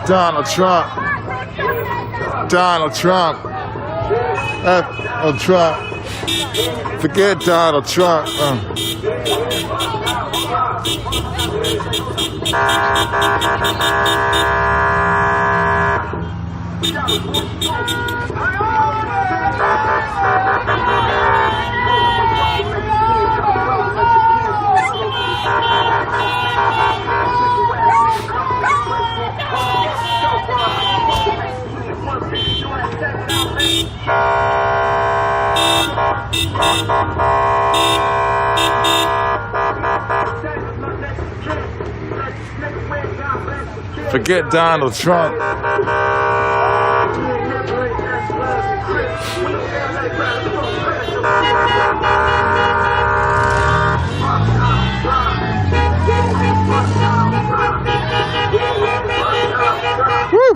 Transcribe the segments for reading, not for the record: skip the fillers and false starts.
Donald Trump. Donald Trump. Donald Trump. Forget Donald Trump. Forget Donald Trump. Woo!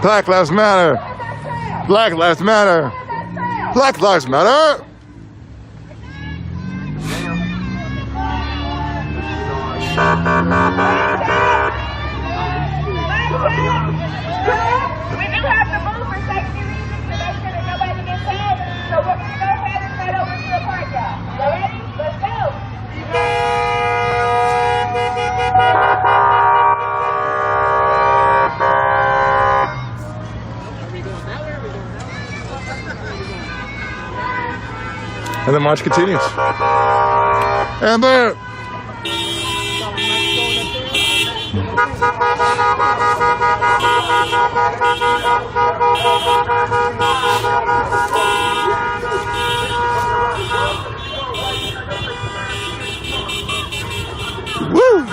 Black Lives Matter. Black Lives Matter. Black Lives Matter. We do have to move for safety reasons to make sure that nobody gets hurt. So we're going to go ahead and start over to the park, y'all. Y'all ready? Let's go. And the march continues. Amber! Woo!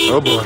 Oh boy.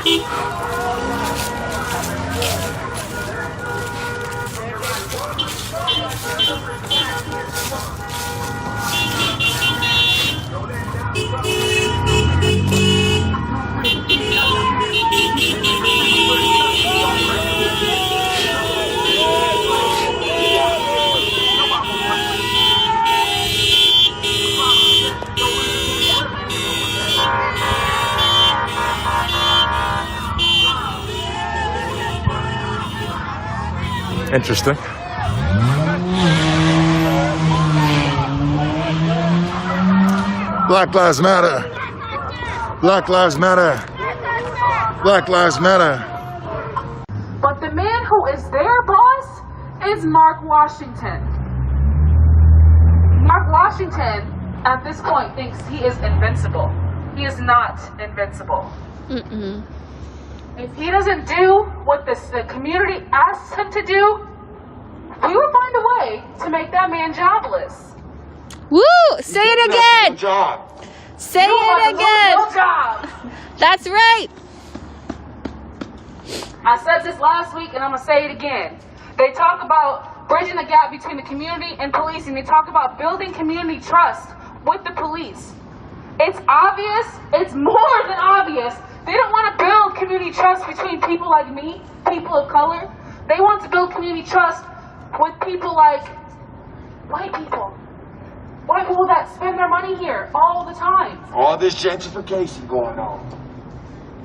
Interesting. Black Lives Matter. Black Lives Matter. Black Lives Matter. But the man who is their boss is Mark Washington. Mark Washington, at this point, thinks he is invincible. He is not invincible. If he doesn't do what the community asks him to do, we will find a way to make that man jobless. Woo! Say it again! Job. Say You it must lose again! your job. That's right! I said this last week and I'm gonna say it again. They talk about bridging the gap between the community and police, and they talk about building community trust with the police. It's obvious, it's more than obvious. They don't want to build community trust between people like me, people of color. They want to build community trust with people like white people. White people that spend their money here all the time. All this gentrification going on.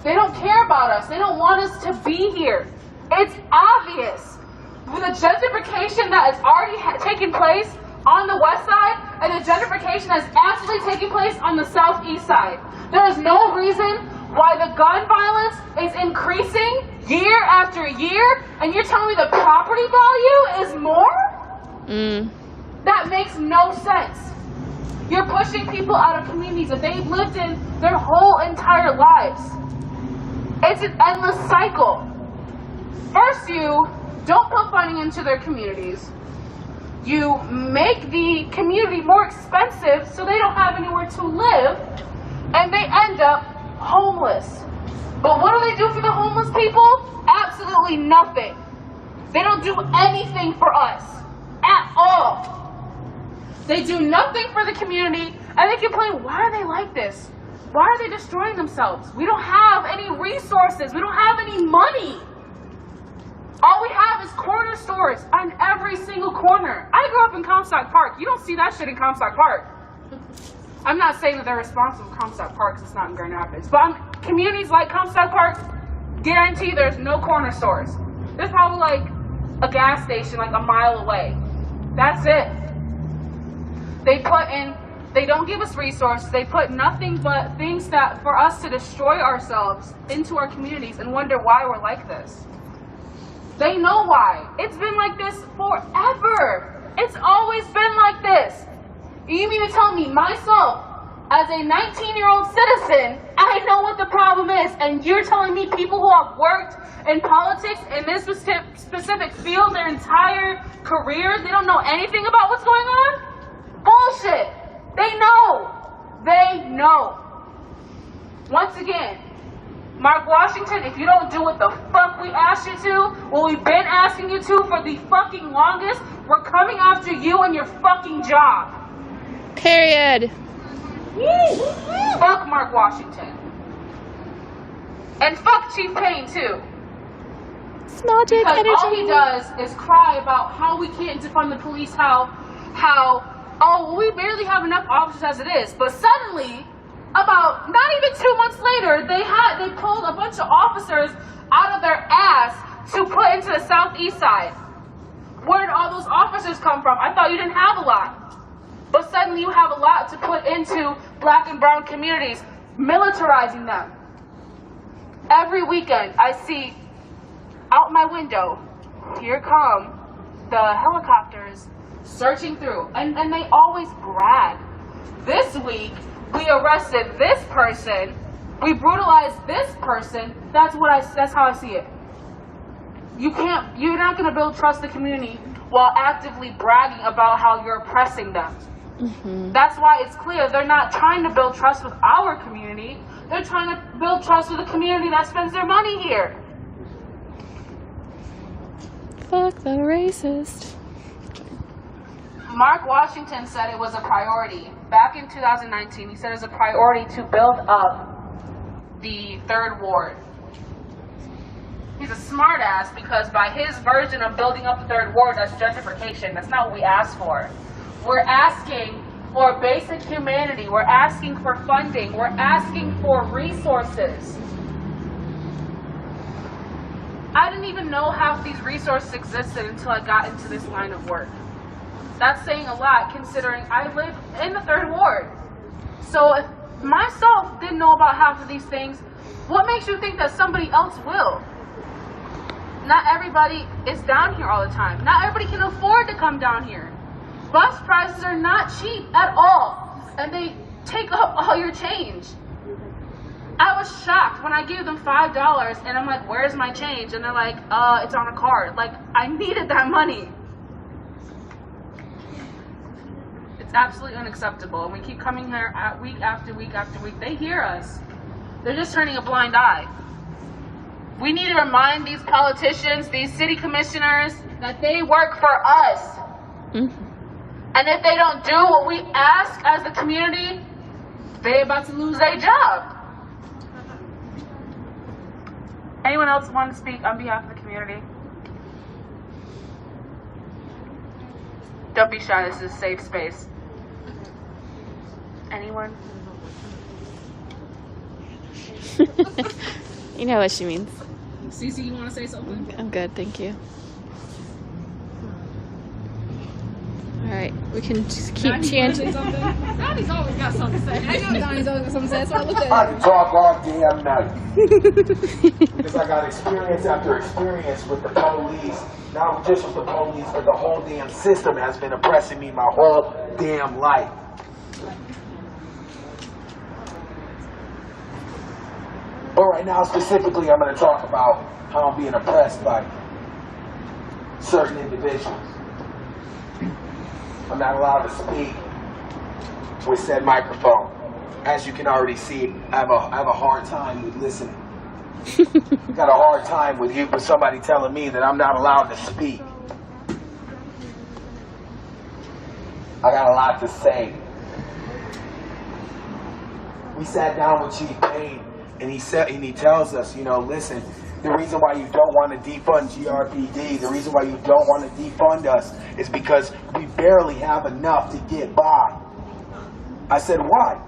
They don't care about us. They don't want us to be here. It's obvious. With the gentrification that is already taking place on the west side and the gentrification that is actually taking place on the southeast side, there is no reason why the gun violence is increasing year after year, and you're telling me the property value is more? That makes no sense. You're pushing people out of communities that they've lived in their whole entire lives. It's an endless cycle. First, you don't put funding into their communities. You make the community more expensive so they don't have anywhere to live, and they end up homeless. But what do they do for the homeless people? Absolutely nothing. They don't do anything for us at all. They do nothing for the community, and they complain, why are they like this? Why are they destroying themselves? We don't have any resources. We don't have any money. All we have is corner stores on every single corner. I grew up in Comstock Park. You don't see that shit in Comstock Park. I'm not saying that they're responsible for Comstock Park because it's not in Grand Rapids. But communities like Comstock Park, guarantee there's no corner stores. There's probably like a gas station like a mile away. That's it. They don't give us resources. They put nothing but things that for us to destroy ourselves into our communities and wonder why we're like this. They know why. It's been like this forever. It's always been like this. You mean to tell me, myself, as a 19-year-old citizen, I know what the problem is, and you're telling me people who have worked in politics in this specific field their entire careers, they don't know anything about what's going on? Bullshit. They know. They know. Once again, Mark Washington, if you don't do what the fuck we asked you to, what we've been asking you to for the fucking longest, we're coming after you and your fucking job. Period. Fuck Mark Washington. And fuck Chief Payne, too. Magic Because energy. all he does is cry about how we can't defund the police, how, oh, well, we barely have enough officers as it is. But suddenly, about not even 2 months later, they pulled a bunch of officers out of their ass to put into the southeast side. Where did all those officers come from? I thought you didn't have a lot. But suddenly you have a lot to put into black and brown communities, militarizing them. Every weekend I see out my window, here come the helicopters searching through, and they always brag. This week, we arrested this person, we brutalized this person. That's how I see it. You're not gonna build trust in the community while actively bragging about how you're oppressing them. That's why it's clear they're not trying to build trust with our community. They're trying to build trust with the community that spends their money here. Fuck the racist. Mark Washington said it was a priority. Back in 2019, he said it was a priority to build up the 3rd Ward. He's a smartass because by his version of building up the 3rd Ward, that's gentrification. That's not what we asked for. We're asking for basic humanity. We're asking for funding. We're asking for resources. I didn't even know half these resources existed until I got into this line of work. That's saying a lot considering I live in the 3rd Ward. So if myself didn't know about half of these things, what makes you think that somebody else will? Not everybody is down here all the time. Not everybody can afford to come down here. Bus prices are not cheap at all, and they take up all your change. I was shocked when I gave them $5 and I'm like, where's my change? And they're like, it's on a card. Like, I needed that money. It's absolutely unacceptable. And we keep coming here week after week after week. They hear us. They're just turning a blind eye. We need to remind these politicians, these city commissioners, that they work for us. And if they don't do what we ask as the community, they're about to lose their job. Anyone else want to speak on behalf of the community? Don't be shy, this is a safe space. Anyone? You know what she means. Cece, you want to say something? I'm good, thank you. Alright, we can just keep chanting. Donnie's always got something to say. I know Donnie's always got something to say, so I looked at I can talk all damn night. Because I got experience after experience with the police. Not just with the police, but the whole damn system has been oppressing me my whole damn life. But right now, specifically, I'm going to talk about how I'm being oppressed by certain individuals. I'm not allowed to speak with said microphone. As you can already see, I have a hard time with listening. Got a hard time with somebody telling me that I'm not allowed to speak. I got a lot to say. We sat down with Chief Payne, and he tells us, listen, the reason why you don't want to defund GRPD, the reason why you don't want to defund us is because we barely have enough to get by. I said, why?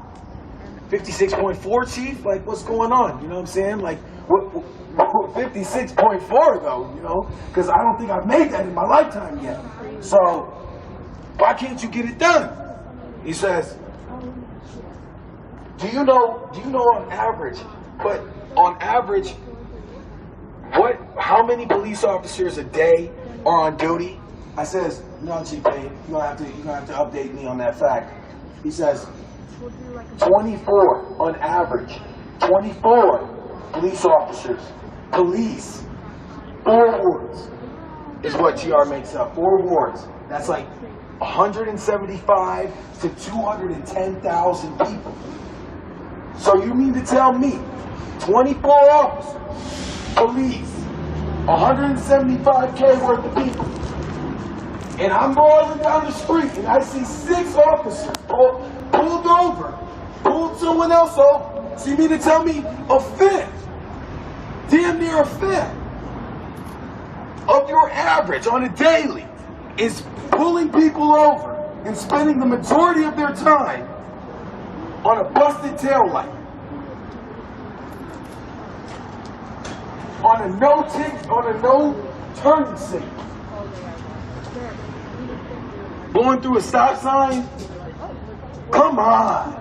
56.4, Chief? Like, what's going on? You know what I'm saying? Like, what 56.4 though, because I don't think I've made that in my lifetime yet. So, why can't you get it done? He says, do you know on average, how many police officers a day are on duty? I says, no, Chief Payne, you're gonna have to update me on that fact. He says, 24 on average. 24 police officers. Police. 4 wards is what GR makes up. 4 wards. That's like 175 to 210,000 people. So you mean to tell me 24 officers, police, 175K worth of people, and I'm rolling down the street and I see 6 officers pulled over, pulled someone else over. So you mean to tell me a fifth, damn near a fifth of your average on a daily is pulling people over and spending the majority of their time on a busted taillight, on a no turning signal, going through a stop sign? Come on,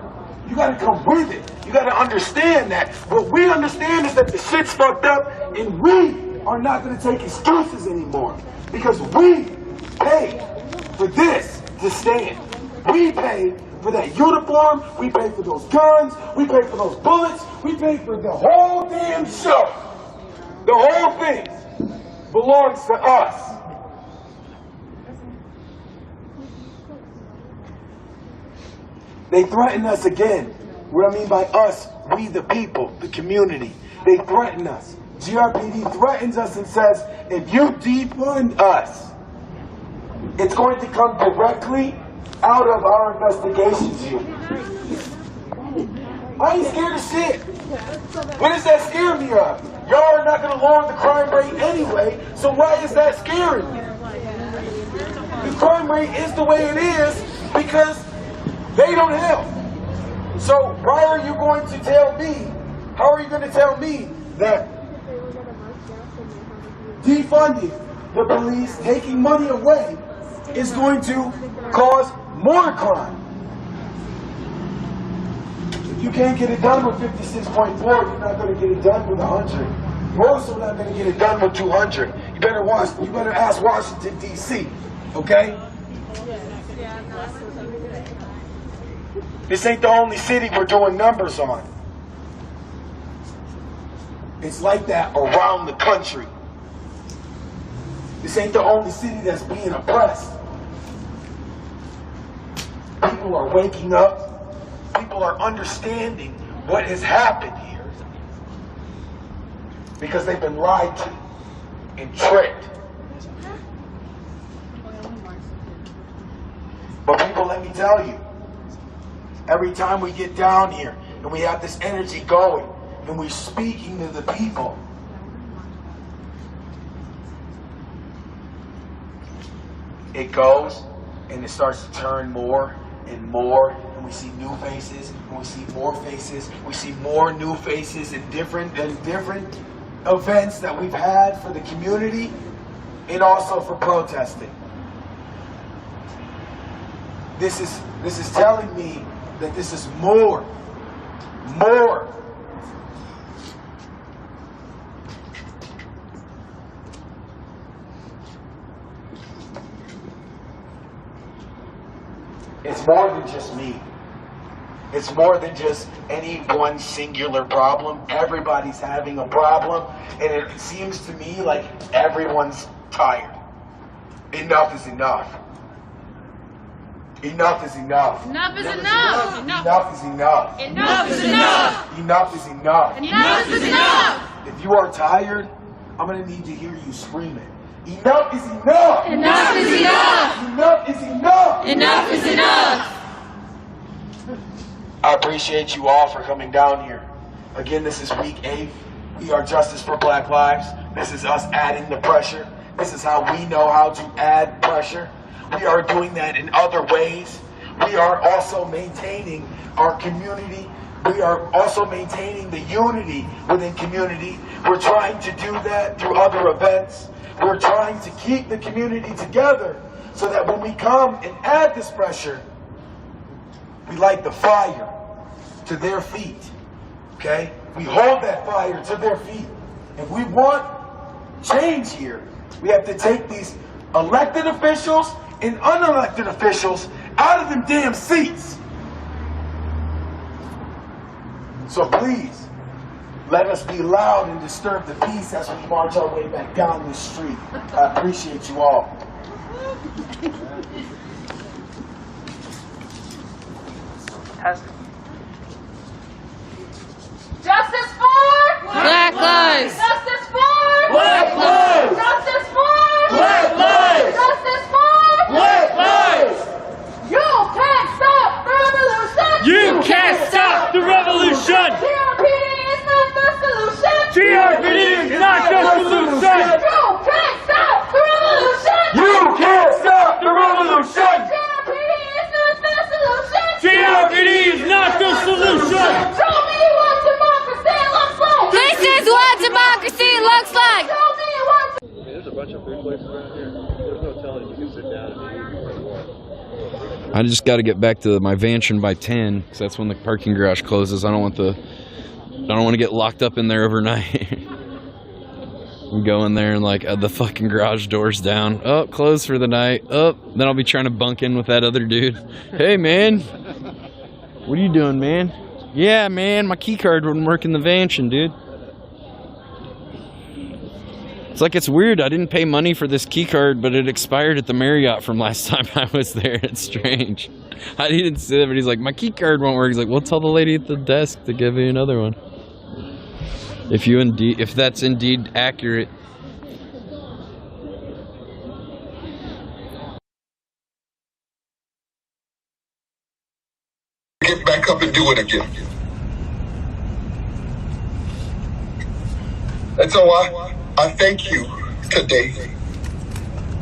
you gotta come with it. You gotta understand that. What we understand is that the shit's fucked up, and we are not gonna take excuses anymore. Because we pay for this to stand. We pay for that uniform, we pay for those guns, we pay for those bullets, we pay for the whole damn show. The whole thing belongs to us. They threaten us again. What I mean by us, we the people, the community. They threaten us. GRPD threatens us and says, if you defund us, it's going to come directly out of our investigations here. I ain't scared of shit. What does that scare me of? Y'all are not going to lower the crime rate anyway, so why is that scaring you? The crime rate is the way it is because they don't help. So why are you going to tell me, how are you going to tell me that defunding the police, taking money away, is going to cause more crime? If you can't get it done with 56.4, you're not going to get it done with 100. You're also not going to get it done with 200. You better ask Washington, D.C., okay? This ain't the only city we're doing numbers on. It's like that around the country. This ain't the only city that's being oppressed. People are waking up. People are understanding what has happened here. Because they've been lied to and tricked. But people, let me tell you, every time we get down here and we have this energy going and we're speaking to the people, it goes and it starts to turn more and more, and we see new faces, and we see more faces, we see more new faces in different events that we've had for the community and also for protesting. This is telling me that this is more. It's more than just me. It's more than just any one singular problem. Everybody's having a problem, and it seems to me like everyone's tired. Enough is enough. Enough is enough. Enough is enough. Enough is enough. Enough is enough. Enough is enough. Enough is enough. If you are tired, I'm going to need to hear you scream it. Enough is enough. Enough is enough. Enough is enough. Enough is enough. I appreciate you all for coming down here. Again, this is week 8. We are Justice for Black Lives. This is us adding the pressure. This is how we know how to add pressure. We are doing that in other ways. We are also maintaining our community. We are also maintaining the unity within community. We're trying to do that through other events. We're trying to keep the community together so that when we come and add this pressure, we light the fire to their feet, okay? We hold that fire to their feet. If we want change here, we have to take these elected officials and unelected officials out of them damn seats. So please, let us be loud and disturb the peace as we march our way back down this street. I appreciate you all. Justice for Black lives. Justice for Black lives! Justice for Black lives! Justice for Black lives! You can't stop the revolution. You can't stop the revolution! GRPD is not the solution. GRPD is not the solution! You can't stop the revolution. You can't stop the revolution! GRPD is not the solution. GRPD is not I just got to get back to my mansion by 10, because that's when the parking garage closes. I don't want to get locked up in there overnight. I'm going there and like the fucking garage door's down. Oh, closed for the night. Oh, then I'll be trying to bunk in with that other dude. Hey, man. What are you doing, man? Yeah, man, my key card wouldn't work in the mansion, dude. It's like, it's weird. I didn't pay money for this key card, but it expired at the Marriott from last time I was there. It's strange. I didn't say that, but he's like, my key card won't work. He's like, well, tell the lady at the desk to give you another one. If that's indeed accurate. Get back up and do it again. And so I thank you today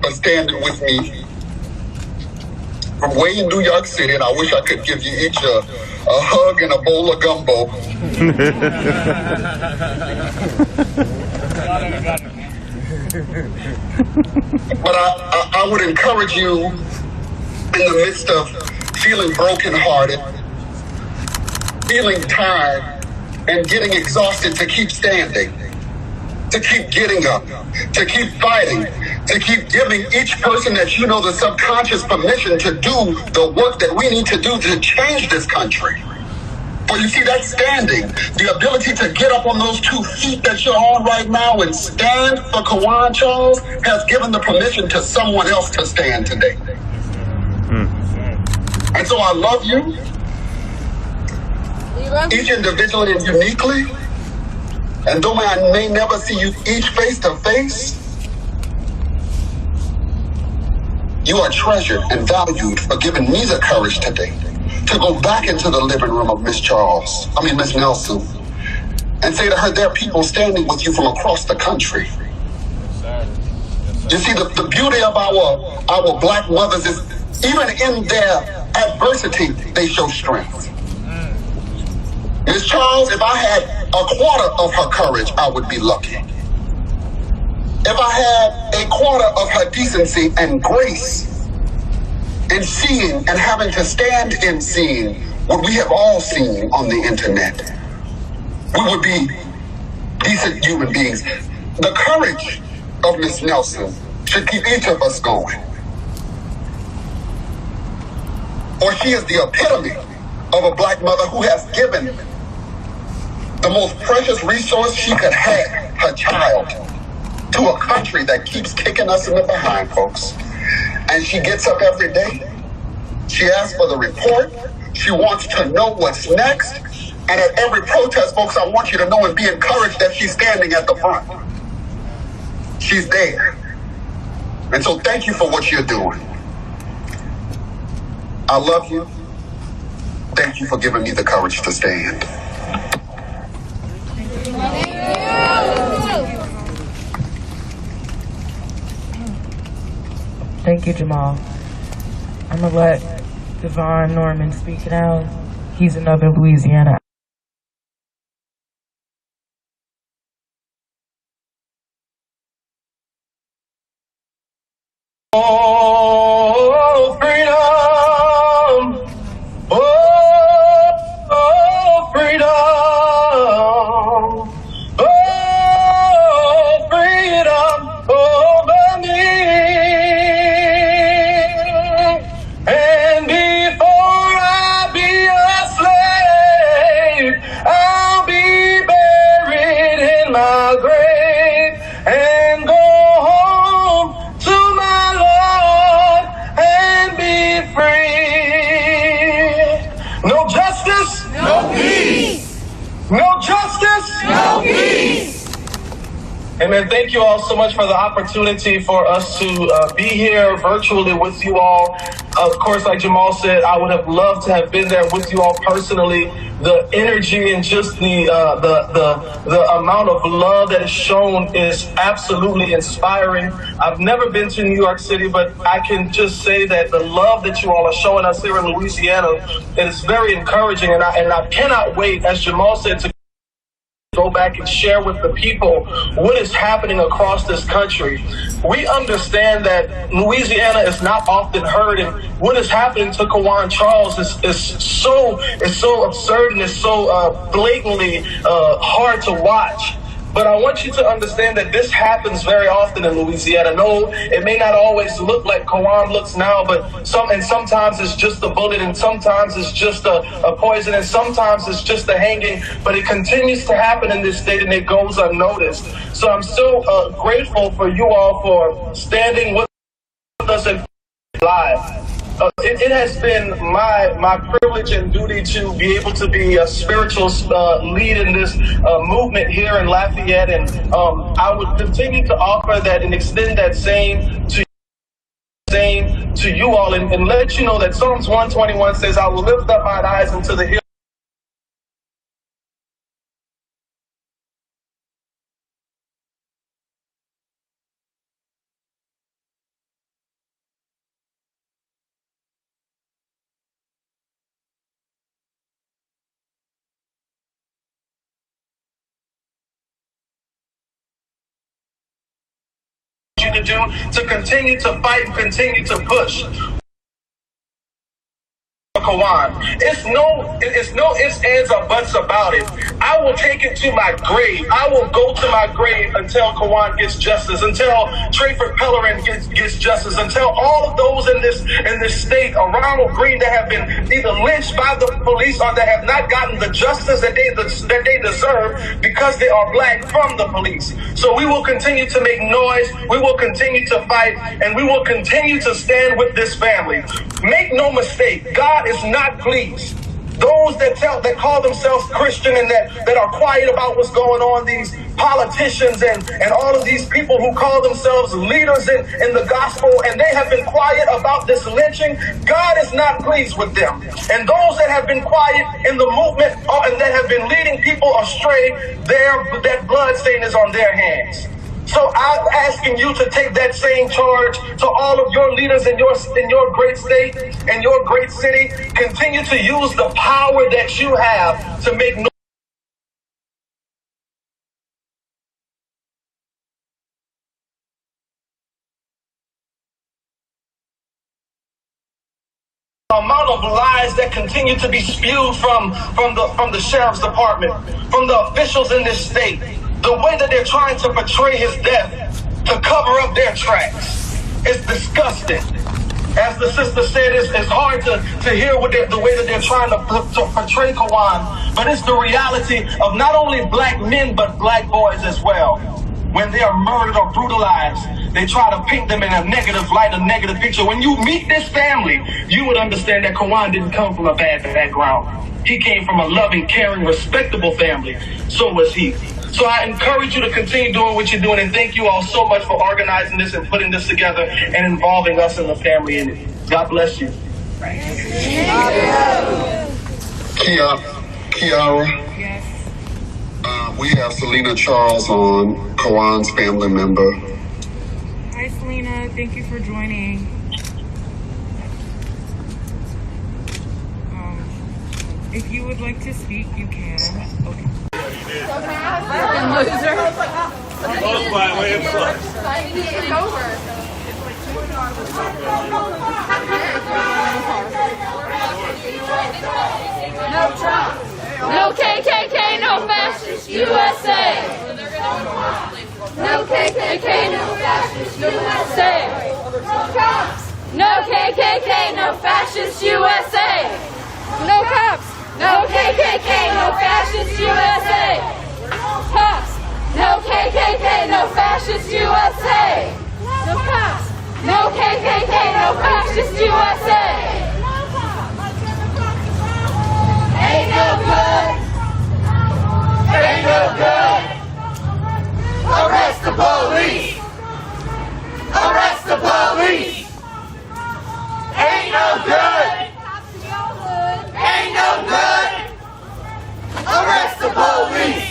for standing with me from way in New York City, and I wish I could give you each a hug and a bowl of gumbo. But I would encourage you, in the midst of feeling brokenhearted, feeling tired, and getting exhausted, to keep standing, to keep getting up, to keep fighting, to keep giving each person that you know the subconscious permission to do the work that we need to do to change this country. For you see, that standing, the ability to get up on those 2 feet that you're on right now and stand for Kawan Charles, has given the permission to someone else to stand today. And so I love you, each individually and uniquely. And though I may never see you each face to face, you are treasured and valued for giving me the courage today to go back into the living room of Miss Nelson, and say to her, there are people standing with you from across the country. You see, the beauty of our black mothers is, even in their adversity, they show strength. Miss Charles, if I had a quarter of her courage, I would be lucky. If I had a quarter of her decency and grace in seeing and having to stand in seeing what we have all seen on the internet, we would be decent human beings. The courage of Miss Nelson should keep each of us going. For she is the epitome of a black mother who has given the most precious resource she could have, her child, to a country that keeps kicking us in the behind, folks. And she gets up every day. She asks for the report. She wants to know what's next. And at every protest, folks, I want you to know and be encouraged that she's standing at the front. She's there. And so thank you for what you're doing. I love you. Thank you for giving me the courage to stand. Thank you, Jamal. I'm gonna let Devon Norman speak now. He's another Louisiana. Oh, freedom! Oh, freedom! Oh, freedom over me! And before I be a slave, I'll be buried in my grave and go home to my Lord and be free. No justice, no peace. No justice, no peace. Amen. Thank you all so much for the opportunity for us to be here virtually with you all. Of course, like Jamal said, I would have loved to have been there with you all personally. The energy and just the amount of love that is shown is absolutely inspiring. I've never been to New York City, but I can just say that the love that you all are showing us here in Louisiana is very encouraging, and I cannot wait, as Jamal said, to go back back and share with the people what is happening across this country. We understand that Louisiana is not often heard, and what is happening to Kawan Charles is so absurd and is so blatantly hard to watch. But I want you to understand that this happens very often in Louisiana. No, it may not always look like Kawan looks now, but sometimes it's just a bullet, and sometimes it's just a poison, and sometimes it's just a hanging. But it continues to happen in this state, and it goes unnoticed. So I'm so grateful for you all for standing with us and live. It has been my privilege and duty to be able to be a spiritual lead in this movement here in Lafayette, and I would continue to offer that and extend that same to you all, and let you know that Psalms 121 says, "I will lift up mine eyes into the hills." To do to continue to fight and continue to push. Kawan. It's no ifs, ands, or buts about it. I will take it to my grave. I will go to my grave until Kawan gets justice, until Trayford Pellerin gets justice, until all of those in this state, Ronald Green, that have been either lynched by the police or that have not gotten the justice that they deserve because they are black from the police. So we will continue to make noise. We will continue to fight, and we will continue to stand with this family. Make no mistake, God is not pleased. Those that call themselves Christian and that are quiet about what's going on, these politicians and all of these people who call themselves leaders in the gospel, and they have been quiet about this lynching, God is not pleased with them. And those that have been quiet in the movement and that have been leading people astray, that blood stain is on their hands. So I'm asking you to take that same charge to all of your leaders in your great state and your great city. Continue to use the power that you have to make no amount of lies that continue to be spewed from the sheriff's department, from the officials in this state. The way that they're trying to portray his death to cover up their tracks. It's disgusting. As the sister said, it's hard to hear the way that they're trying to portray Kawan, but it's the reality of not only black men, but black boys as well. When they are murdered or brutalized, they try to paint them in a negative light, a negative picture. When you meet this family, you would understand that Kawan didn't come from a bad background. He came from a loving, caring, respectable family. So was he. So I encourage you to continue doing what you're doing, and thank you all so much for organizing this and putting this together and involving us and the family in it. God bless you. Kiara, we have Selena Charles on, Kawan's family member. Hi, Selena. Thank you for joining. If you would like to speak, you can. Okay. Fucking loser. Both by way of blood. It's over. No Trump. No KKK, no fascist USA. No KKK, no fascist USA. No KKK, no fascist USA. No cops. No KKK, no fascist USA. Cops. No KKK, no fascist USA. No cops. No KKK, no fascist USA. Ain't no good. Ain't no good. Arrest the police. Arrest the police. Ain't no good. Ain't no good. Arrest the police.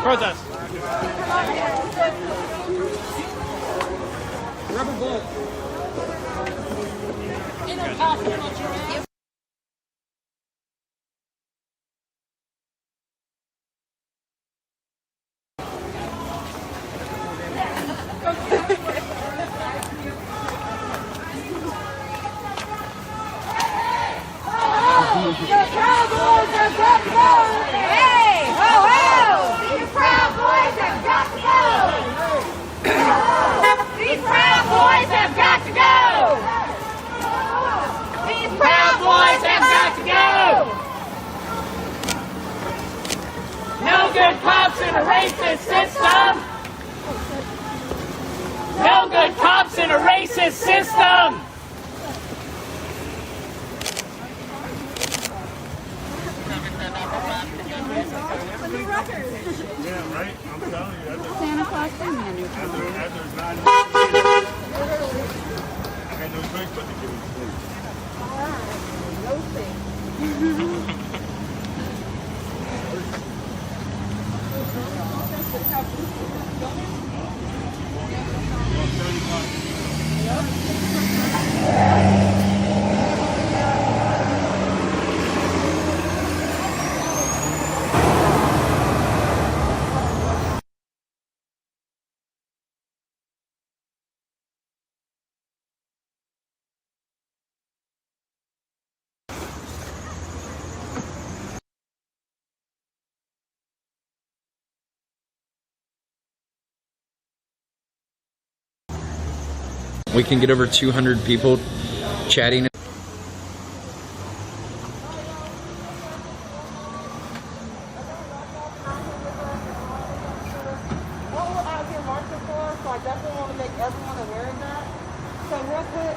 Protest. Hey, ho, ho! These Proud Boys have got to go! These Proud Boys have got to go! These Proud Boys have got to go! No good cops in a racist system! No good cops in a racist system! Yeah, right? I'm telling you. Santa Claus bring me a new car. There's not I got no choice but to give it to you. We can get over 200 people chatting. What we're out here marching for, so I definitely want to make everyone aware of that. So real quick.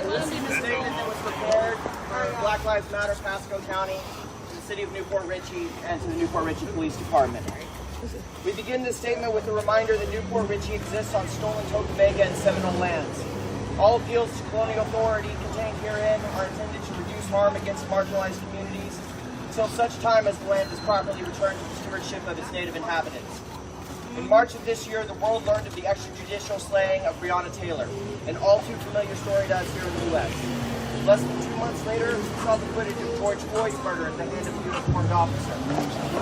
This is the statement that was prepared for Black Lives Matter, Pasco County, to the city of Newport Richey, and to the Newport Richey Police Department. We begin this statement with a reminder that Newport Richey exists on stolen Tocobaga and Seminole lands. All appeals to colonial authority contained herein are intended to reduce harm against marginalized communities until such time as the land is properly returned to the stewardship of its native inhabitants. In March of this year, the world learned of the extrajudicial slaying of Breonna Taylor, an all too familiar story to us here in the U.S. Less than 2 months later, we saw the footage of George Floyd's murder at the hand of a uniformed officer.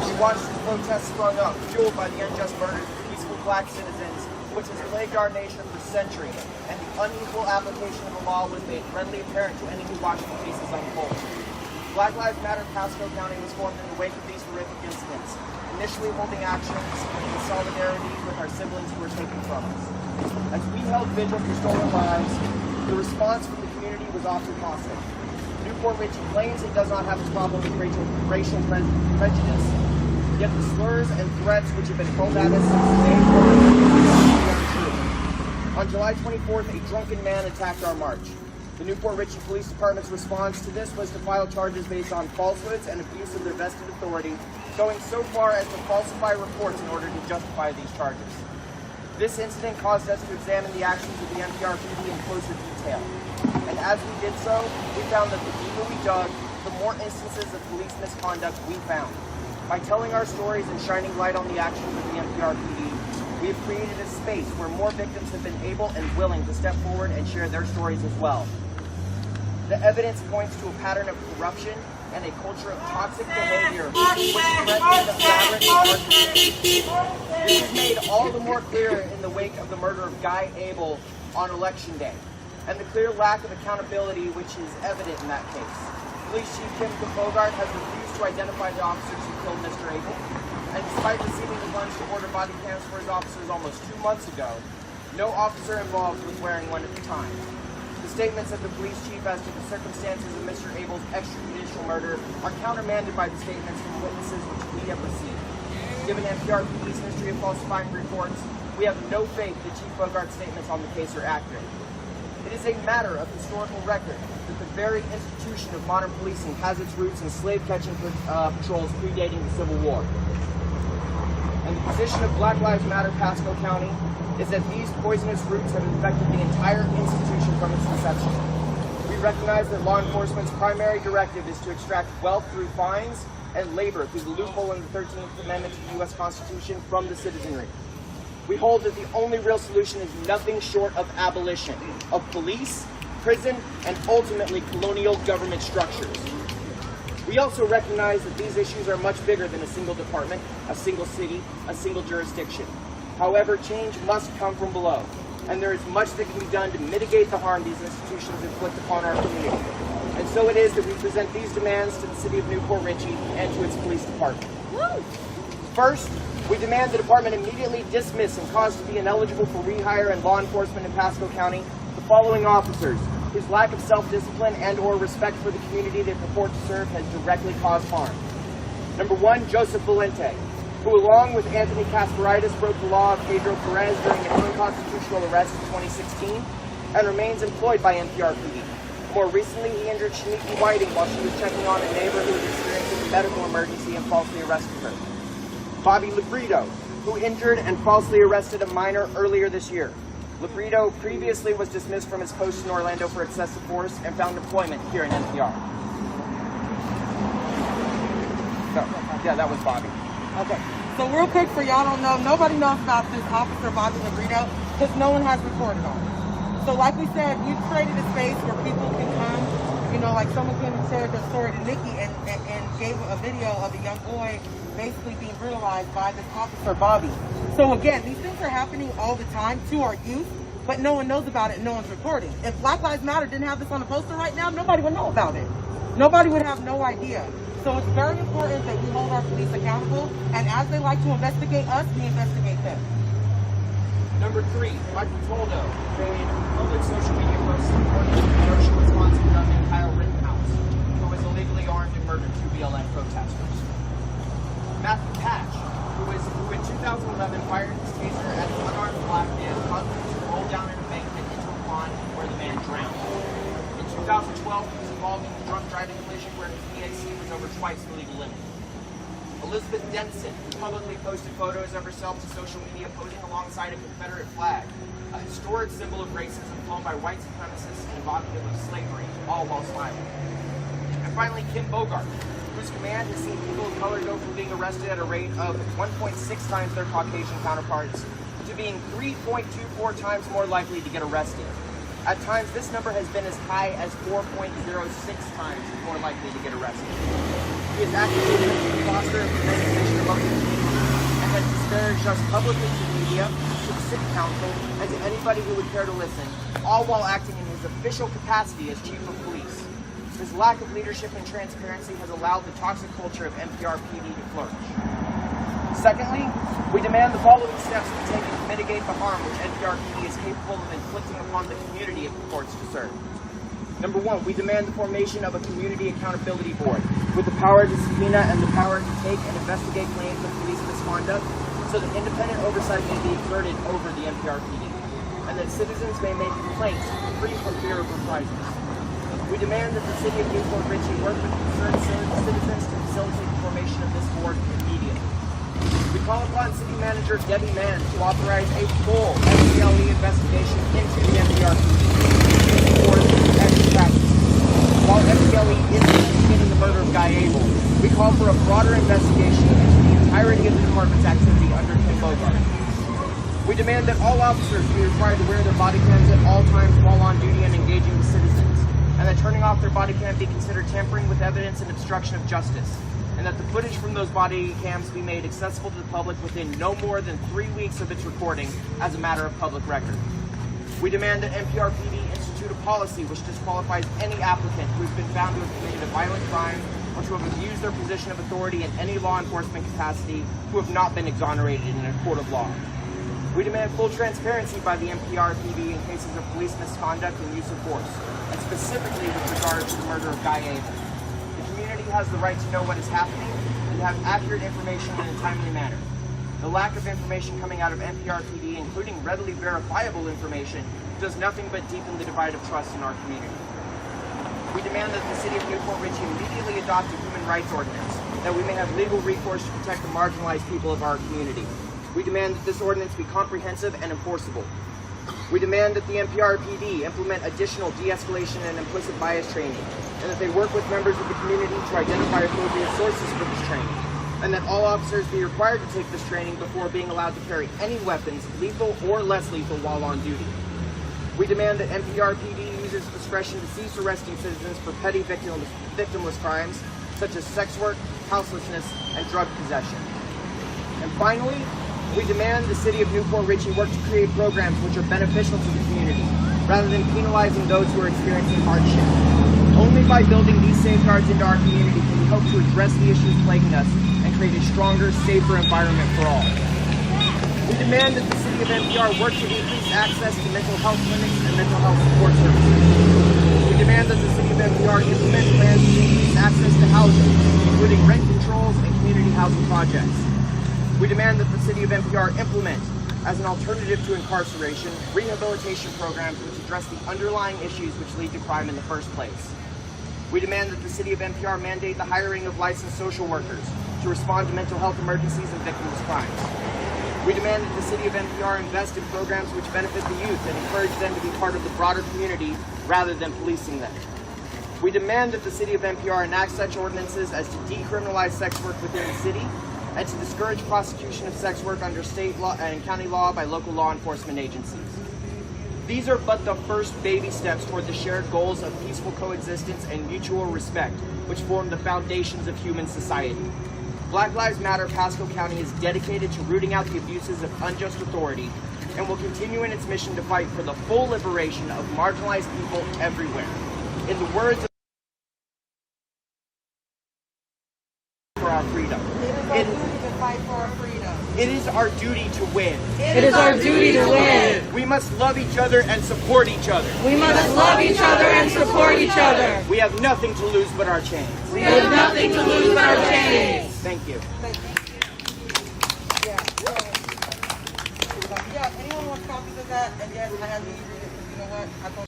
We watched as protests sprung up, fueled by the unjust murders of peaceful black citizens, which has plagued our nation for centuries, and the unequal application of the law was made readily apparent to any who watched the cases unfold. Black Lives Matter Pasco County was formed in the wake of these horrific incidents, initially holding actions in solidarity with our siblings who were taken from us. As we held vigil for stolen lives, the response from the community was often hostile. Newport Richey claims it does not have a problem with racial prejudice, yet the slurs and threats which have been hurled at us since day one are untrue. On July 24th, a drunken man attacked our march. The Newport Richey Police Department's response to this was to file charges based on falsehoods and abuse of their vested authority, going so far as to falsify reports in order to justify these charges. This incident caused us to examine the actions of the NPRPD in closer detail. And as we did so, we found that the deeper we dug, the more instances of police misconduct we found. By telling our stories and shining light on the actions of the NPRPD, we have created a space where more victims have been able and willing to step forward and share their stories as well. The evidence points to a pattern of corruption and a culture of toxic behavior which threatens the fabric of our community. This is made all the more clear in the wake of the murder of Guy Abel on Election Day, and the clear lack of accountability which is evident in that case. Police Chief Kim Bogart has refused to identify the officers who killed Mr. Abel, and despite receiving the funds to order body cams for his officers almost 2 months ago, no officer involved was wearing one at the time. The statements of the police chief as to the circumstances of Mr. Abel's extrajudicial murder are countermanded by the statements from witnesses which we have received. Given NPRPD's history of falsifying reports, we have no faith that Chief Bogart's statements on the case are accurate. It is a matter of historical record that the very institution of modern policing has its roots in slave-catching patrols predating the Civil War. And the position of Black Lives Matter Pasco County is that these poisonous roots have infected the entire institution from its inception. We recognize that law enforcement's primary directive is to extract wealth through fines and labor through the loophole in the 13th Amendment to the U.S. Constitution from the citizenry. We hold that the only real solution is nothing short of abolition of police, prison, and ultimately colonial government structures. We also recognize that these issues are much bigger than a single department, a single city, a single jurisdiction. However, change must come from below, and there is much that can be done to mitigate the harm these institutions inflict upon our community. And so it is that we present these demands to the City of Newport Richey and to its police department. First, we demand the department immediately dismiss and cause to be ineligible for rehire in law enforcement in Pasco County the following officers whose lack of self-discipline and or respect for the community they purport to serve has directly caused harm. Number 1, Joseph Valente, who along with Anthony Kasparidis broke the law of Pedro Perez during an unconstitutional arrest in 2016 and remains employed by NPRPD. More recently, he injured Shaniki Whiting while she was checking on a neighbor who was experiencing a medical emergency and falsely arrested her. Bobby Labrito, who injured and falsely arrested a minor earlier this year. Labrito previously was dismissed from his post in Orlando for excessive force and found employment here in NPR. Yeah, that was Bobby. Okay, so real quick, for y'all don't know, nobody knows about this officer, Bobby Labrito, because no one has reported on it. So like we said, we've created a space where people can come, you know, like someone came and shared their story to Nikki and gave a video of a young boy basically being brutalized by this officer, Bobby. So again, these things are happening all the time to our youth, but no one knows about it and no one's reporting. If Black Lives Matter didn't have this on a poster right now, nobody would know about it. Nobody would have no idea. So it's very important that we hold our police accountable, and as they like to investigate us, we investigate them. Number 3, Michael Toldo made public social media posts supporting the Kenosha, Wisconsin gunman Kyle Rittenhouse, who was illegally armed and murdered 2 BLM protesters. Matthew Patch, who in 2011 fired his taser at an unarmed black man, causing him to roll down an embankment into a pond where the man drowned. In 2012, he was involved in a drunk driving collision where his VAC was over twice the legal limit. Elizabeth Denson publicly posted photos of herself to social media posing alongside a Confederate flag, a historic symbol of racism flown by white supremacists and evocative of slavery, all while smiling. And finally, Kim Bogart, whose command has seen people of color go from being arrested at a rate of 1.6 times their Caucasian counterparts to being 3.24 times more likely to get arrested. At times, this number has been as high as 4.06 times more likely to get arrested. He has actively been foster and presentation among the community and has disparaged us publicly to the media, to the city council, and to anybody who would care to listen, all while acting in his official capacity as chief of police. His lack of leadership and transparency has allowed the toxic culture of NPRPD to flourish. Secondly, we demand the following steps be taken to mitigate the harm which NPRPD is capable of inflicting upon the community it purports to serve. Number 1, we demand the formation of a community accountability board with the power to subpoena and the power to take and investigate claims of police misconduct so that independent oversight may be exerted over the NPRPD and that citizens may make complaints free from fear of reprisals. We demand that the City of Newport Richey work with concerned citizens to facilitate the formation of this board immediately. We call upon City Manager Debbie Mann to authorize a full FPLE investigation into the NPRPD. While FPLE is investigating the murder of Guy Abel, we call for a broader investigation into the entirety of the department's activity under Kim Bogart. We demand that all officers be required to wear their body cams at all times while on duty and engaging with citizens, and that turning off their body cam be considered tampering with evidence and obstruction of justice, and that the footage from those body cams be made accessible to the public within no more than 3 weeks of its recording as a matter of public record. We demand that NPRPD institute a policy which disqualifies any applicant who has been found to have committed a violent crime or to have abused their position of authority in any law enforcement capacity who have not been exonerated in a court of law. We demand full transparency by the NPRPD in cases of police misconduct and use of force, and specifically with regard to the murder of Guy Abel. The community has the right to know what is happening and to have accurate information in a timely manner. The lack of information coming out of NPRPD, including readily verifiable information, does nothing but deepen the divide of trust in our community. We demand that the City of Newport Richey immediately adopt a human rights ordinance, that we may have legal recourse to protect the marginalized people of our community. We demand that this ordinance be comprehensive and enforceable. We demand that the NPRPD implement additional de-escalation and implicit bias training, and that they work with members of the community to identify appropriate sources for this training, and that all officers be required to take this training before being allowed to carry any weapons, lethal or less lethal, while on duty. We demand that NPRPD uses discretion to cease arresting citizens for petty victimless crimes, such as sex work, houselessness, and drug possession. And finally, we demand the City of New Port Richey work to create programs which are beneficial to the community, rather than penalizing those who are experiencing hardship. Only by building these safeguards into our community can we hope to address the issues plaguing us and create a stronger, safer environment for all. We demand that the City of NPR work to increase access to mental health clinics and mental health support services. We demand that the City of NPR implement plans to increase access to housing, including rent controls and community housing projects. We demand that the City of NPR implement, as an alternative to incarceration, rehabilitation programs which address the underlying issues which lead to crime in the first place. We demand that the City of NPR mandate the hiring of licensed social workers to respond to mental health emergencies and victimless crimes. We demand that the City of NPR invest in programs which benefit the youth and encourage them to be part of the broader community rather than policing them. We demand that the City of NPR enact such ordinances as to decriminalize sex work within the city and to discourage prosecution of sex work under state law and county law by local law enforcement agencies. These are but the first baby steps toward the shared goals of peaceful coexistence and mutual respect, which form the foundations of human society. Black Lives Matter Pasco County is dedicated to rooting out the abuses of unjust authority and will continue in its mission to fight for the full liberation of marginalized people everywhere. In the words of for our freedom. It is our duty to win. It is our duty to win. We must love each other and support each other. We must love each other and support each other. We have nothing to lose but our chains. We have nothing to lose but our chains. Thank you. Yeah, anyone wants copies of that? And yes, I have you read it. You know what? I thought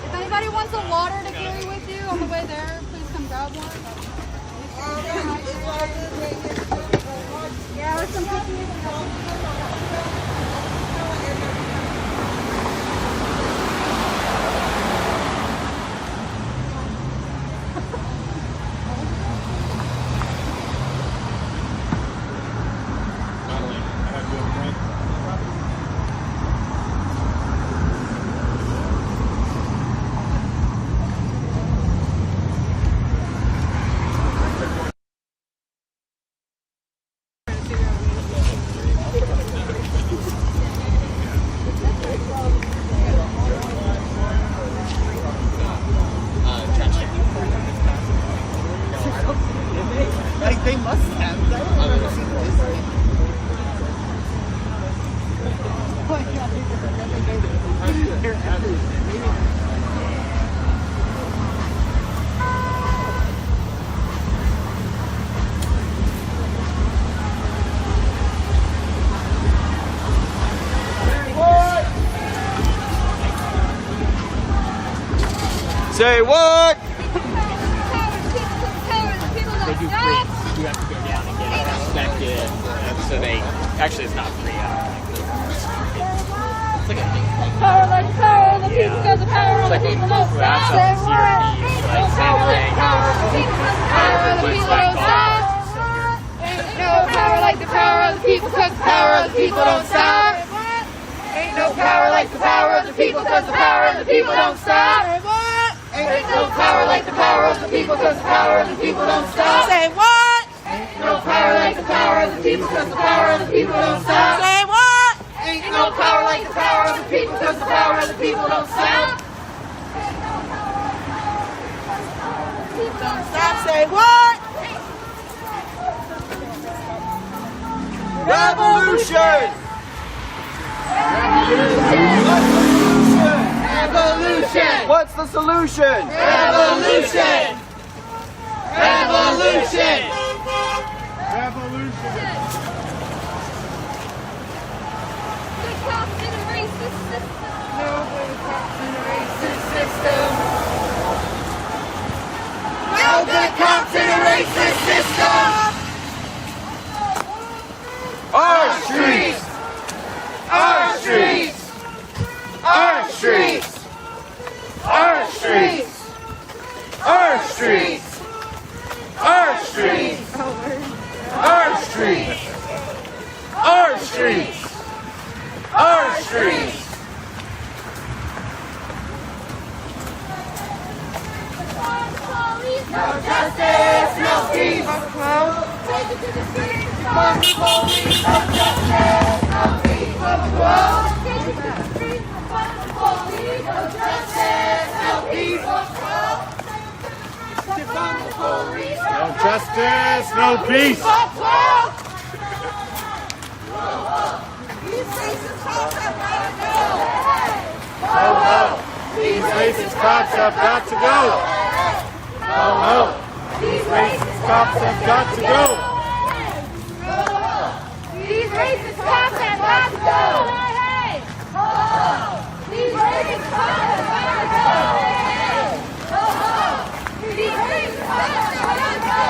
If anybody wants some water to carry with you on the way there, please come grab one. Yeah, there's some Say what? They do free. You have to go down and get it inspected. So they actually it's not free. It's like a Power like the power of the people, because the power of the people don't stop. that's up to CRP. Like same thing. Power of the people don't stop. Ain't no power like the power of the people, because the power of the people don't stop. Ain't no power like the power of the people, because the power of the people don't stop. Ain't no power like the power of the people, because the power of the people don't stop. Say what? Ain't no power like the power of the people, because the power of the people don't stop. Say what? Ain't no power like the power of the people, because the power of the people don't stop. Don't stop. Say what? Revolution! Revolution! What's the solution? Revolution! Revolution! The cops in a racist system. No good cops in a racist system. No good cops in a racist system. Our streets! Our streets! Our streets! Our streets! Our streets! Our streets! Our streets! Our streets! Our streets! No justice, no peace. Take it to the streets. Fuck the police. No justice, no peace. Fuck the world. Take it to the streets. Fuck the police. No justice, no peace. Defund the police. No justice, no peace. Fuck the world. These racist cops have got to go. Ho ho! These racist cops have got to go. Ho ho! These racist cops have got to go. These racist cops have got to go. These racist cops have got to go. These racist cops have got to go.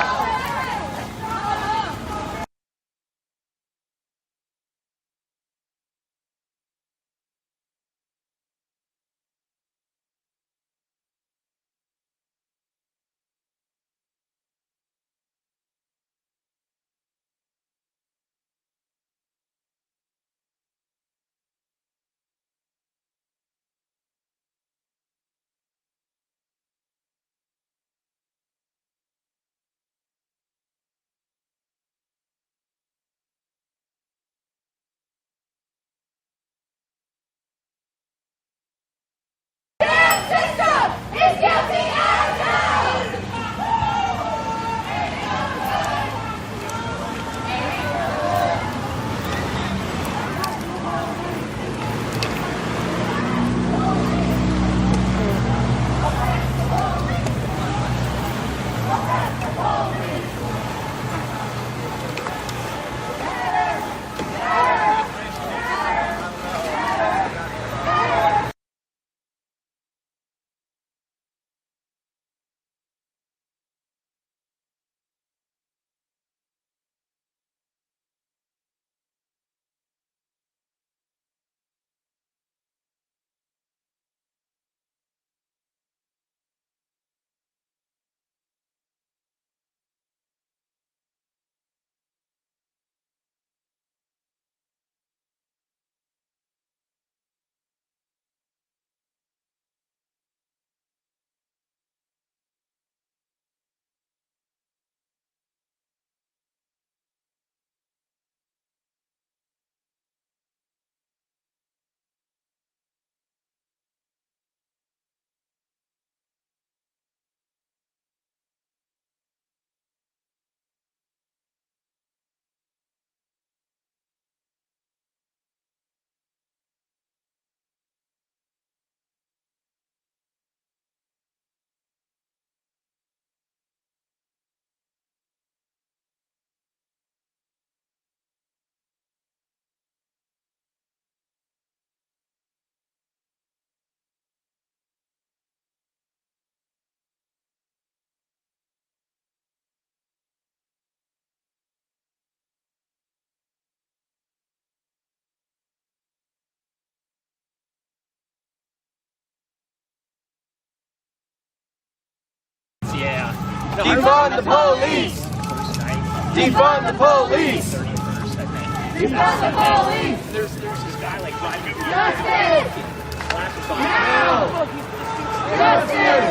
Defund the police! Defund the police! Defund the police! There's this guy like driving. Justice! Now! Justice!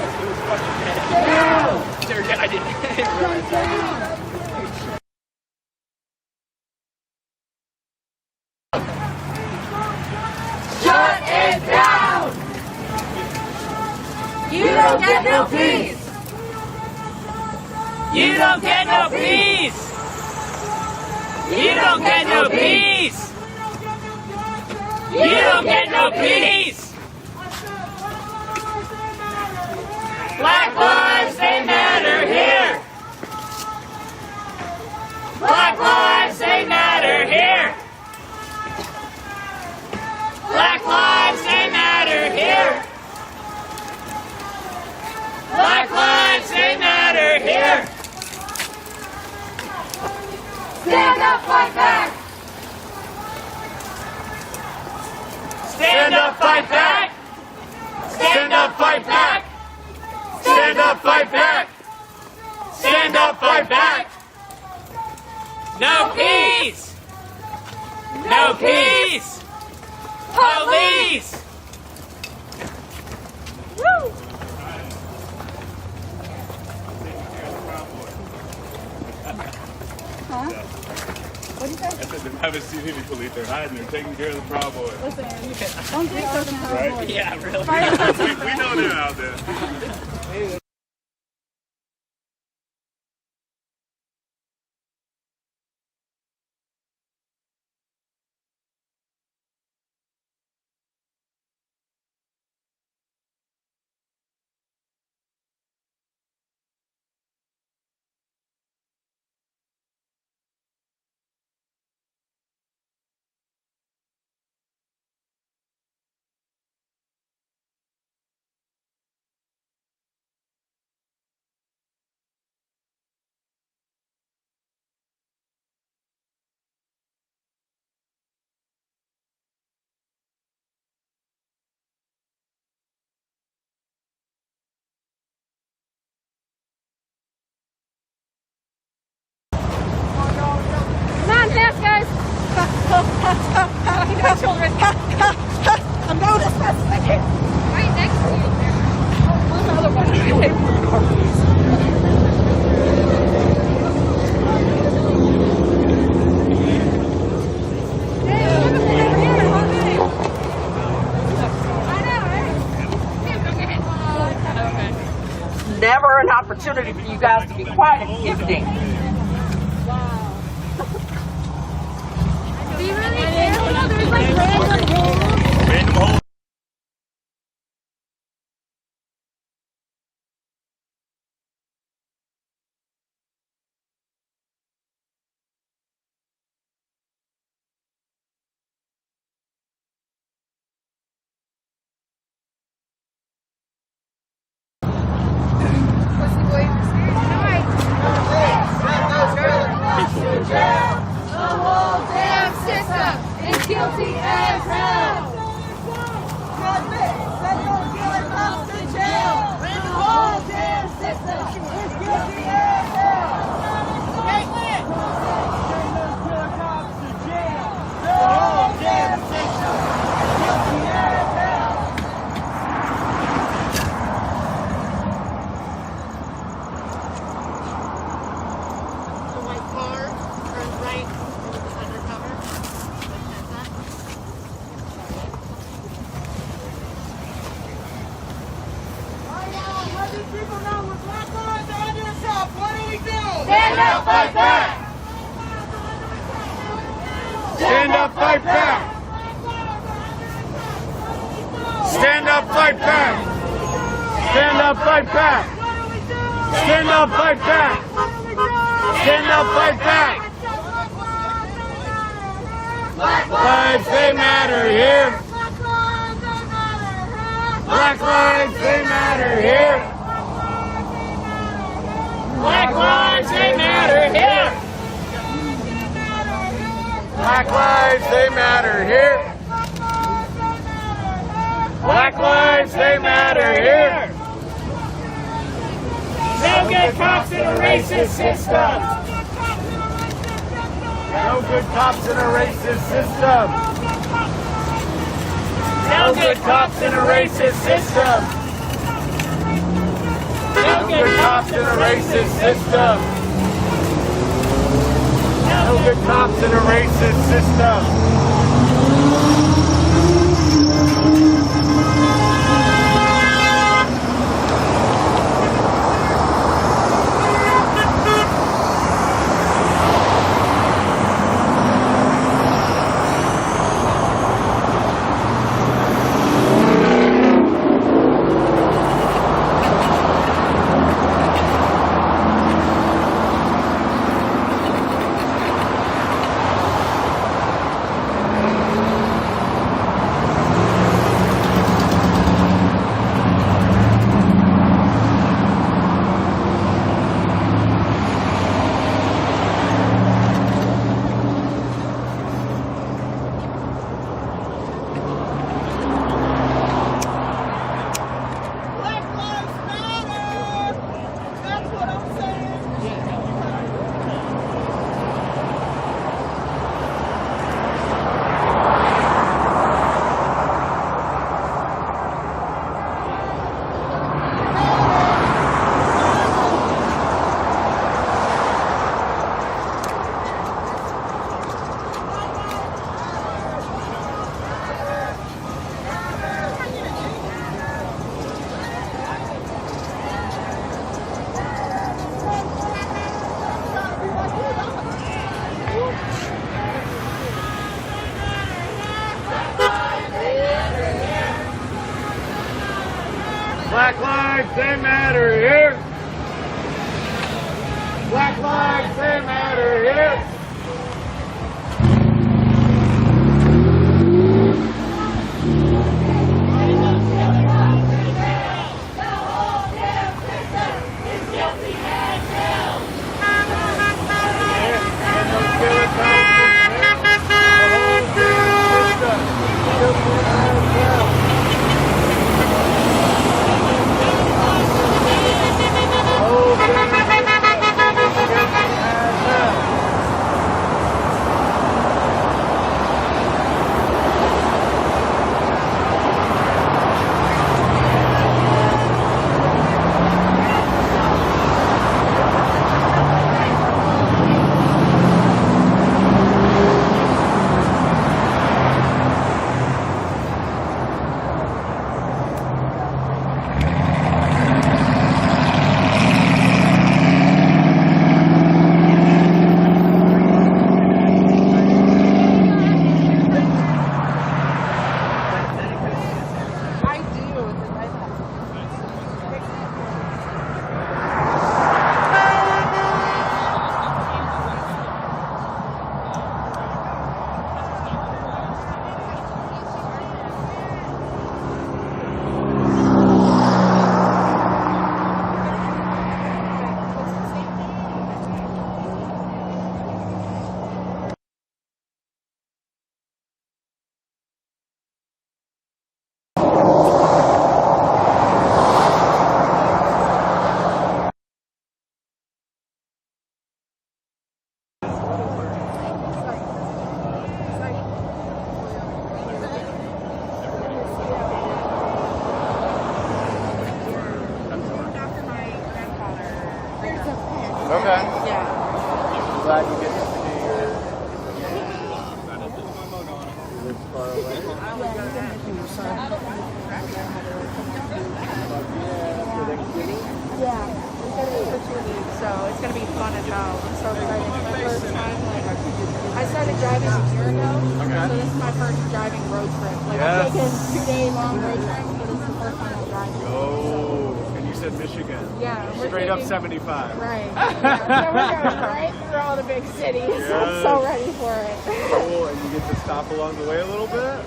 Now! I didn't. Shut it down! You don't get no peace! You don't get no peace! You don't get no peace! You don't get no peace! Black lives, they matter here! Black lives, they matter here! Black lives, they matter here! Black lives, they matter here! Stand up, fight back! Stand up, fight back! Stand up, fight back! Stand up, fight back! Stand up, fight back! No peace! No peace! Police! Woo! Huh? What did you say? I said they haven't seen any police. They're hiding. They're taking care of the Proud Boys. Listen, don't think so. Right? Yeah, really. We know they're out there. Children. I'm going as fast as I can. Right next to you. Where's the other one? Never an opportunity for you guys to be quiet and gifting. Do you really care? There's like random holes. Random holes. Guilty as hell! The whole damn system is guilty as hell! The whole damn system is guilty as hell! The white car turns right into this undercover. Stand up, fight back! Stand up, fight back! Stand up, fight back! Stand up, fight back! Stand up, fight back! Stand up, fight back! Black lives, they matter here! Black lives, they matter here! Black lives, they matter here! Black lives, they matter here! Black lives, they matter here! good cops in a racist system. No good cops in a racist system. No good cops in a racist system. No good cops in a racist system. No good cops in a racist system. Black lives, they matter here. Black lives, they matter here. Okay. Yeah. Glad you get to see your. Yeah, we're gonna be for 2 weeks, so it's gonna be fun as hell. I'm so excited. It's my first time. Like, I started driving a year ago, so this is my first driving road trip. Like, I've taken 2-day-long road trips, but this is the first time I'm driving. Oh, and you said Michigan. Yeah, we're Straight up taking- 75. Right. Yeah, we're going right through all the big cities. I'm so ready for it. Cool, and you get to stop along the way a little bit?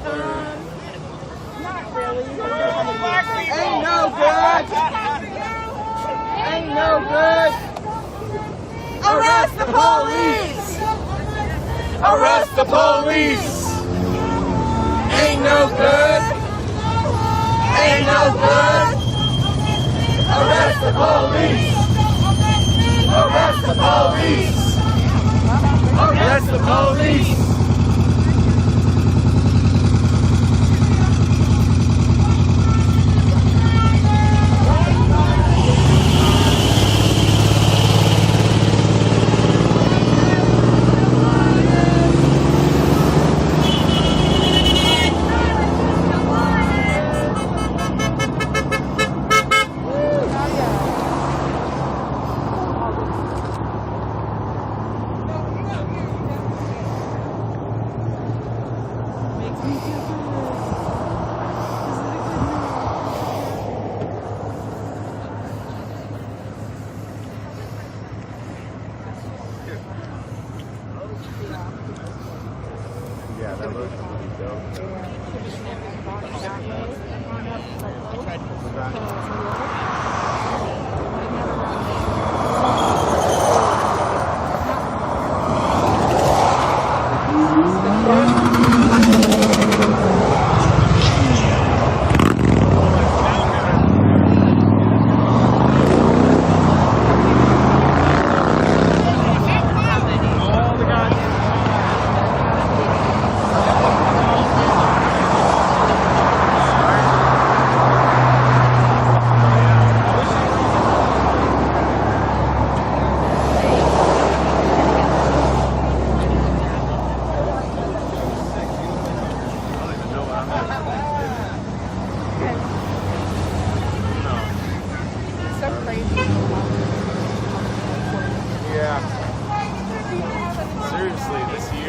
Not really. Ain't no good. Ain't no good. Arrest the police! Arrest the police! Ain't no good. Ain't no good. Arrest the police! Arrest the police! Arrest the police!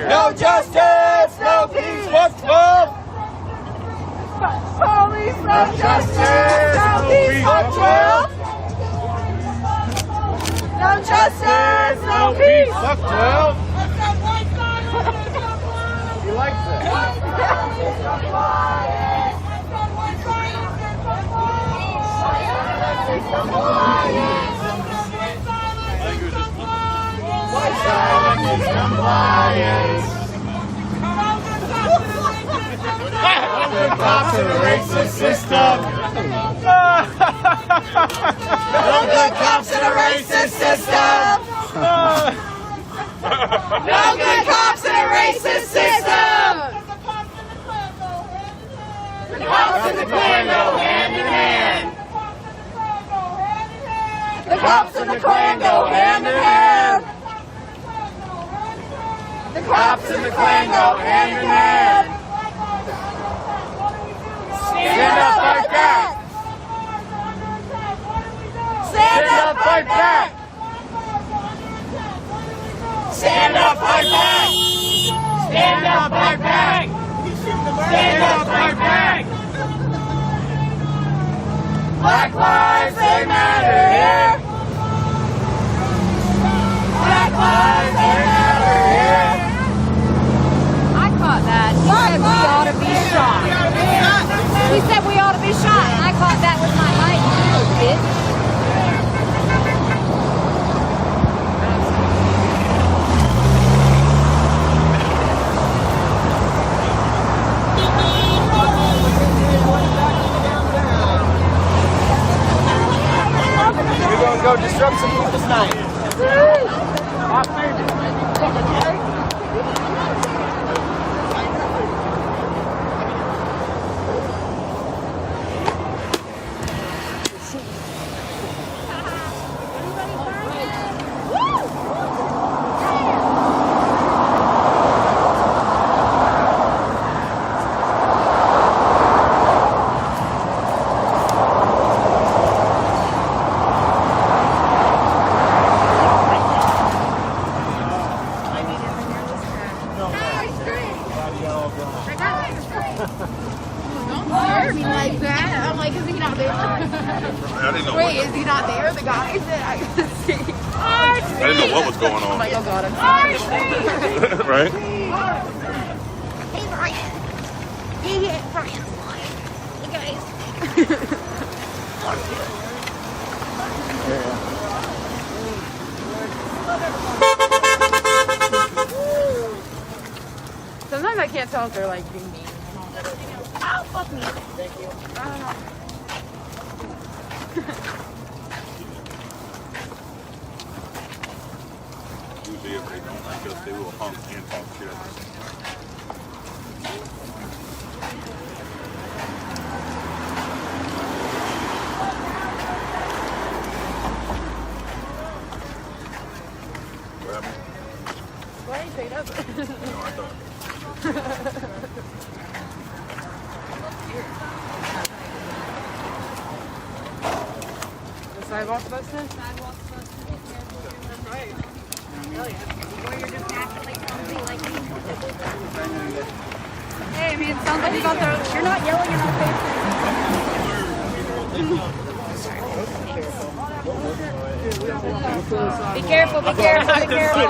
No justice, no peace, fuck 12! Police, no justice, no peace, fuck 12! No justice, no peace, fuck 12! He likes it. Cops in the racist system. No good cops in a racist system. No good cops in a racist system. The cops and the Klan go hand in hand. The cops and the Klan go hand in hand. The cops and the Klan go hand in hand. Stand up, fight back! Stand up, fight back! Stand up, fight back! Stand up, fight back! Stand up, fight back! Black lives, they matter here! Black lives, they matter here! I caught that. He said we ought to be shot. He said we ought to be shot, and I caught that with my mic, bitch. We're gonna go disrupt some people's night. Don't stare at me like that. I'm like, is he not there? Wait, is he not there? The guy said I could see. I didn't know what was going on. I'm like, oh God, I'm sorry. Right? Hey, Brian. Hey, Brian's lying. Hey, guys. Sometimes I can't tell if they're like being mean. Oh, fuck me. Thank you. I don't know. because they will honk and talk shit at the same time. What happened? Why are you paid up? No, I thought. The sidewalk busted? Sidewalk busted. That's right. Hell yeah. Or you're just naturally clumsy like me. Hey, I mean, it sounds like you're not yelling in our faces. Be careful, be careful, be careful.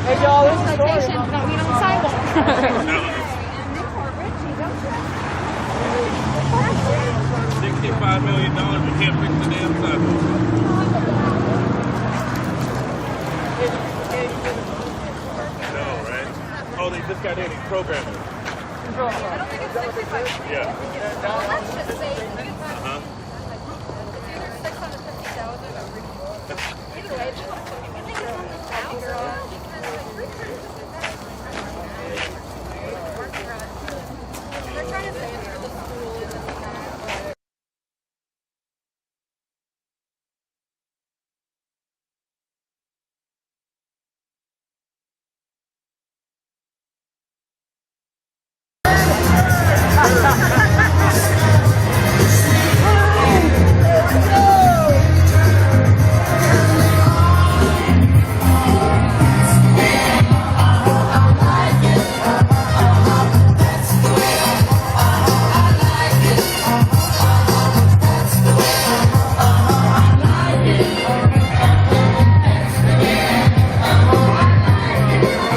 Hey, y'all, this is Citations don't mean on the sidewalk. $65 million, you can't fix the damn sidewalk. No, right? Oh, they just got in programming. I don't think it's 65. Yeah. Well, let's just say it's either Uh-huh. 650,000 or either way, I think it's on the south side. They're trying to say it's for the schools and that.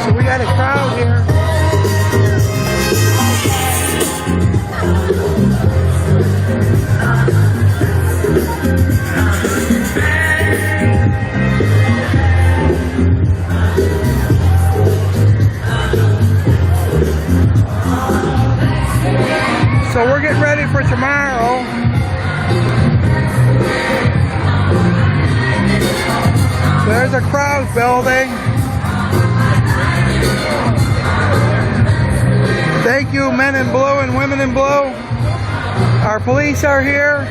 So we got a crowd here. So we're getting ready for tomorrow. There's a crowd building. Thank you, men in blue and women in blue. Our police are here.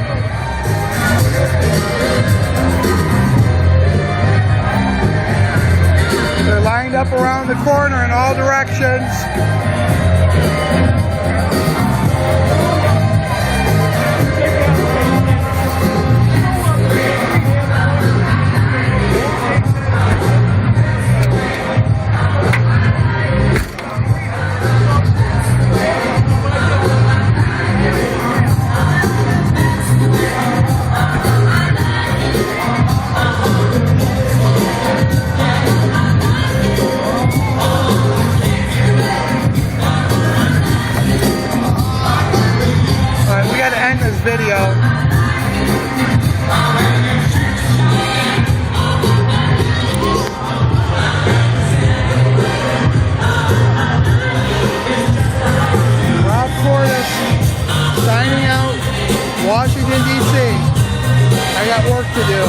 They're lined up around the corner in all directions. Video. Rob Cordes signing out, Washington, D.C. I got work to do.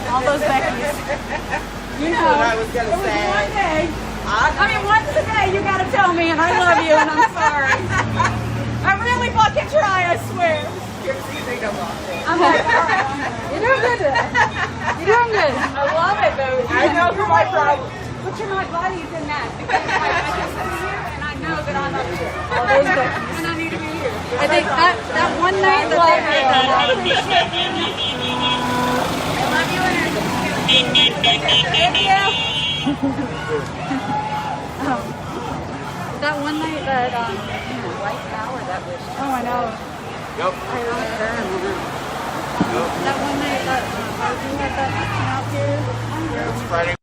All those Beckys. You know what I was gonna it was say. one day. Once a day you gotta tell me, and I love you, and I'm sorry. I really fucking try, I swear. I'm like, all right, you're doing good today. You're doing good. I love it, though. I know who my problem. But you're my buddies in that. Because I just come here and I know that I'm up here. All those good. And I need to be here. I think that one night that they had I love you, that one night that White Tower, that was. oh I know. Yep. That one night that we had that out here. It's Friday.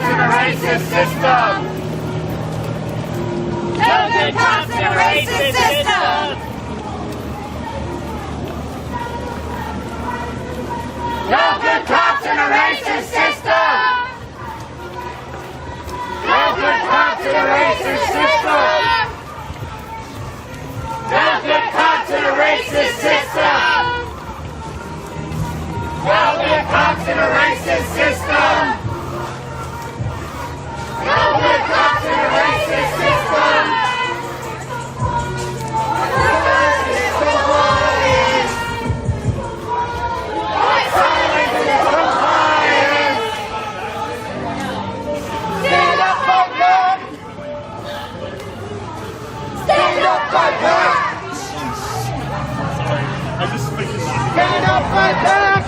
Racist system! Kill the cops and racist system! No good cops in a racist system. No good cops in a racist system. No good cops in a racist system. No good cops in a racist system. No good cops in a racist system. Stand up, fight back! Stand up, fight back! I just figured that. Stand up, fight back!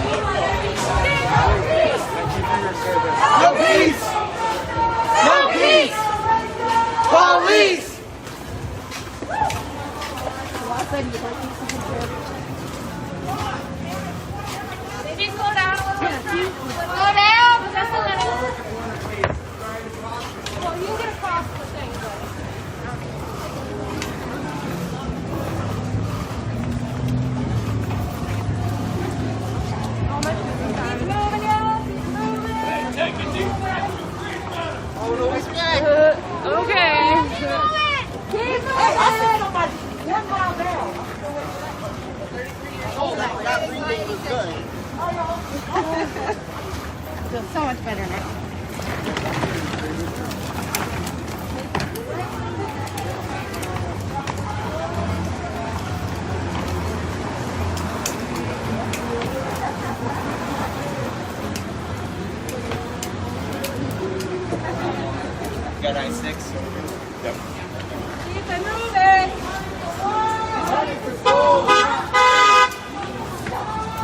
No peace! No peace! Police! Did you slow down a little bit? Slow down? Just a little. Well, you get across the thing, Okay. Feels so much better now. Got I-6? Yep. Keep it moving. Money for schools!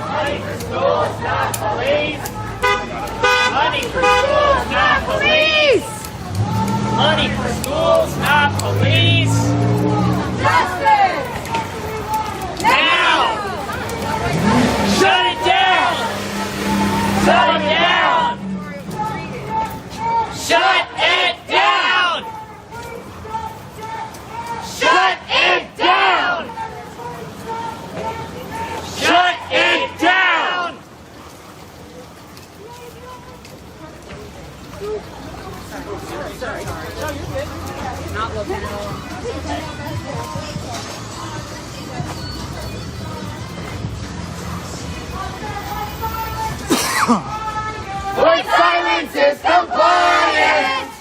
Money for schools, not police! Money for schools, not police! Money for schools, not police! Justice! Now! Shut it down! Shut it down! Shut it down! Shut it down! Shut it down! White silence is compliance!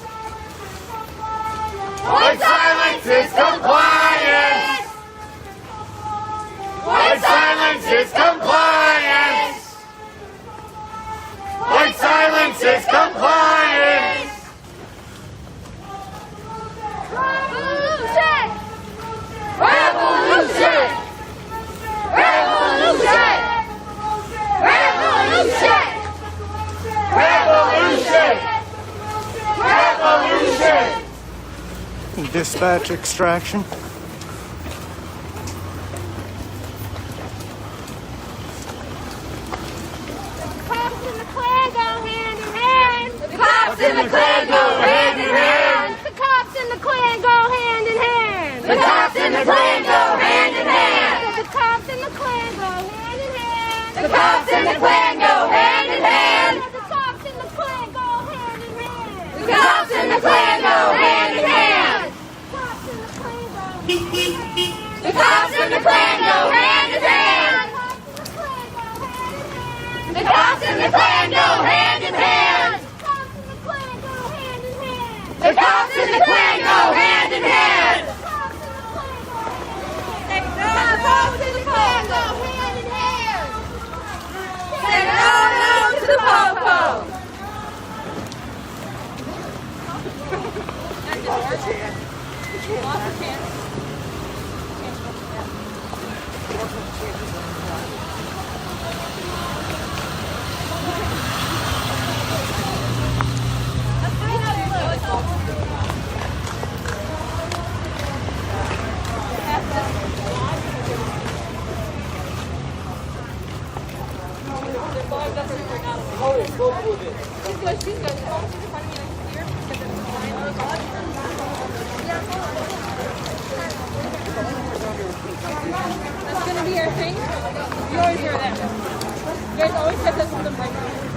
White silence is compliance! White silence is compliance! White silence is compliance! Revolution! Revolution! Revolution! Revolution! Revolution! Revolution! Dispatch extraction. Cops and the Klan go hand in hand. The cops and the Klan go hand in hand. The cops and the Klan go hand in hand. The cops and the Klan go hand in hand. The cops and the Klan go hand in hand. The cops and the Klan go hand in hand. The cops and the Klan go hand in hand. The cops and the Klan go hand in hand. The cops and the Klan go hand in hand. The cops and the Klan go hand in hand. The cops and the Klan go hand in hand. The cops and the Klan go hand in hand. Say no to the po-po. That's gonna be our thing. You always wear that. You guys always get this from the microphone.